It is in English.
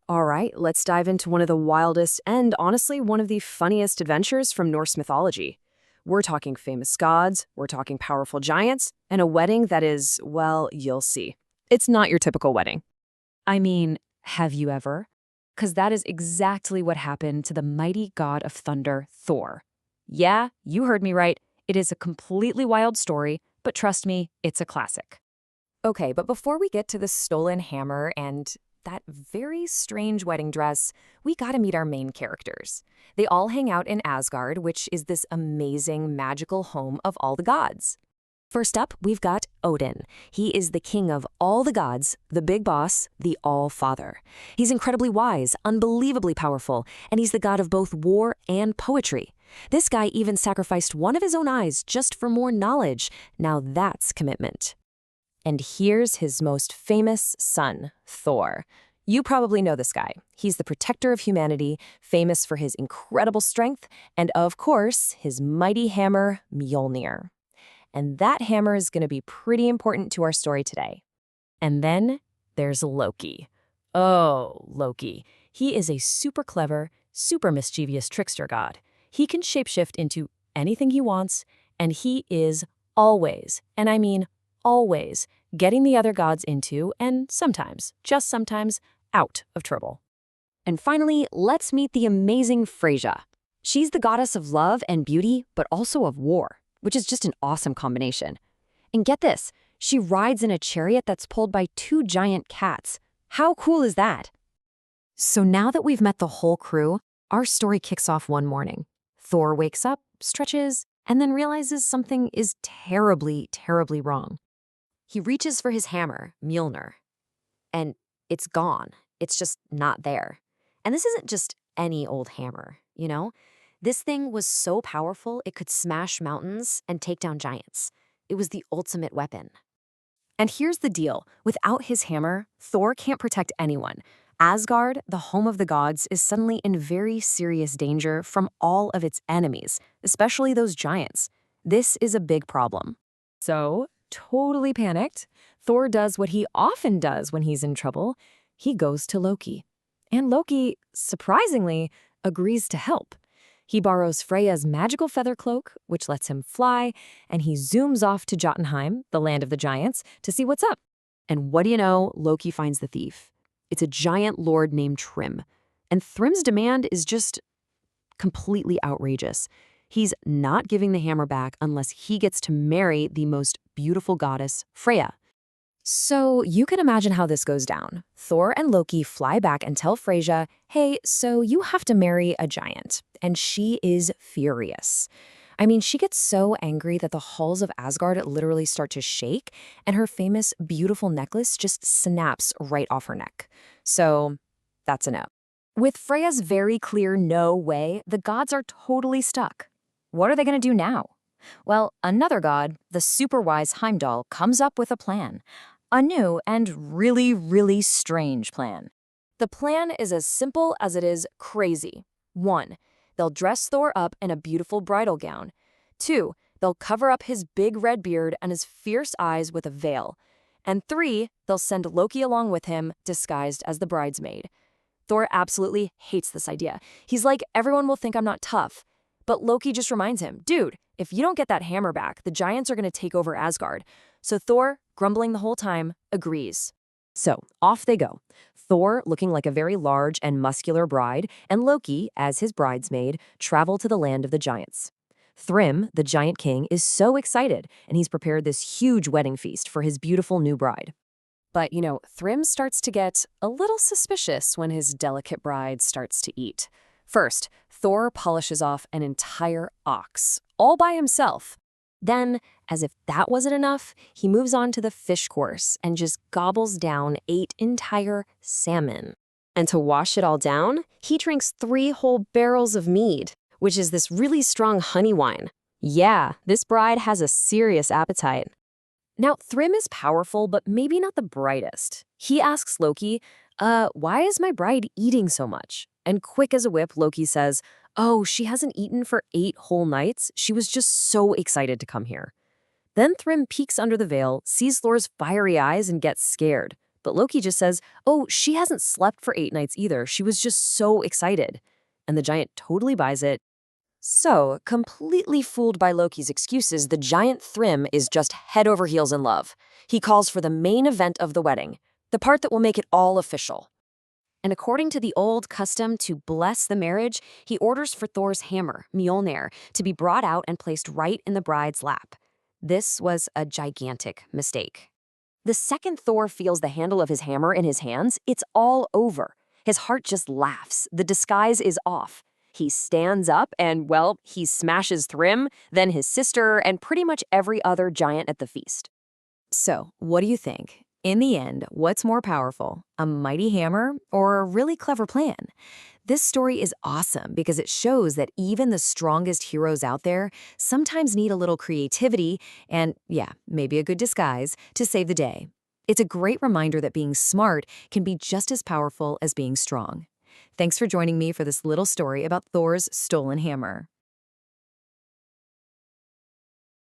All right, let's dive into one of the wildest and honestly one of the funniest adventures from Norse mythology. We're talking famous gods, we're talking powerful giants, and a wedding that is, well, you'll see. It's not your typical wedding. I mean, have you ever? Because that is exactly what happened to the mighty god of thunder, Thor. Yeah, you heard me right. It is a completely wild story, but trust me, it's a classic. Okay, but before we get to the stolen hammer and that very strange wedding dress, we gotta meet our main characters. They all hang out in Asgard, which is this amazing magical home of all the gods. First up, we've got Odin. He is the king of all the gods, the big boss, the All-Father. He's incredibly wise, unbelievably powerful, and he's the god of both war and poetry. This guy even sacrificed one of his own eyes just for more knowledge. Now that's commitment. And here's his most famous son, Thor. You probably know this guy. He's the protector of humanity, famous for his incredible strength, and of course, his mighty hammer, Mjöllnir. And that hammer is going to be pretty important to our story today. And then there's Loki. Oh, Loki. He is a super clever, super mischievous trickster god. He can shapeshift into anything he wants, and he is always, and I mean always, getting the other gods into, and sometimes, just sometimes, out of trouble. And finally, let's meet the amazing Freyja. She's the goddess of love and beauty, but also of war, which is just an awesome combination. And get this, she rides in a chariot that's pulled by two giant cats. How cool is that? So now that we've met the whole crew, our story kicks off one morning. Thor wakes up, stretches, and then realizes something is terribly, terribly wrong. He reaches for his hammer, Mjöllnir, and it's gone. It's just not there. And this isn't just any old hammer, you know? This thing was so powerful it could smash mountains and take down giants. It was the ultimate weapon. And here's the deal. Without his hammer, Thor can't protect anyone. Asgard, the home of the gods, is suddenly in very serious danger from all of its enemies, especially those giants. This is a big problem. So, totally panicked, Thor does what he often does when he's in trouble. He goes to Loki. And Loki, surprisingly, agrees to help. He borrows Freyja's magical feather cloak, which lets him fly, and he zooms off to Jotunheim, the land of the giants, to see what's up. And what do you know? Loki finds the thief. It's a giant lord named Thrym. And Thrym's demand is just completely outrageous. He's not giving the hammer back unless he gets to marry the most beautiful goddess, Freyja. So you can imagine how this goes down. Thor and Loki fly back and tell Freyja, hey, so you have to marry a giant. And she is furious. I mean, she gets so angry that the halls of Asgard literally start to shake, and her famous, beautiful necklace just snaps right off her neck. So that's a no. With Freyja's very clear no way, the gods are totally stuck. What are they going to do now? Well, another god, the super wise Heimdall, comes up with a plan. A new and really, really strange plan. The plan is as simple as it is crazy. 1. They'll dress Thor up in a beautiful bridal gown. 2. They'll cover up his big red beard and his fierce eyes with a veil. And 3. They'll send Loki along with him, disguised as the bridesmaid. Thor absolutely hates this idea. He's like, everyone will think I'm not tough. But Loki just reminds him, dude, if you don't get that hammer back, the giants are going to take over Asgard. So Thor, grumbling the whole time, agrees. So off they go. Thor, looking like a very large and muscular bride, and Loki, as his bridesmaid, travel to the land of the giants. Thrym, the giant king, is so excited, and he's prepared this huge wedding feast for his beautiful new bride. But, Thrym starts to get a little suspicious when his delicate bride starts to eat. First, Thor polishes off an entire ox, all by himself. Then, as if that wasn't enough, he moves on to the fish course and just gobbles down 8 entire salmon. And to wash it all down, he drinks 3 whole barrels of mead, which is this really strong honey wine. Yeah, this bride has a serious appetite. Now, Thrym is powerful, but maybe not the brightest. He asks Loki, why is my bride eating so much? And quick as a whip, Loki says, oh, she hasn't eaten for 8 whole nights. She was just so excited to come here. Then Thrym peeks under the veil, sees Thor's fiery eyes, and gets scared. But Loki just says, oh, she hasn't slept for 8 nights either. She was just so excited. And the giant totally buys it. So, completely fooled by Loki's excuses, the giant Thrym is just head over heels in love. He calls for the main event of the wedding, the part that will make it all official. And according to the old custom to bless the marriage, he orders for Thor's hammer, Mjöllnir, to be brought out and placed right in the bride's lap. This was a gigantic mistake. The second Thor feels the handle of his hammer in his hands, it's all over. His heart just laughs. The disguise is off. He stands up and, well, he smashes Thrym, then his sister, and pretty much every other giant at the feast. So, what do you think? In the end, what's more powerful, a mighty hammer or a really clever plan? This story is awesome because it shows that even the strongest heroes out there sometimes need a little creativity and, yeah, maybe a good disguise to save the day. It's a great reminder that being smart can be just as powerful as being strong. Thanks for joining me for this little story about Thor's stolen hammer.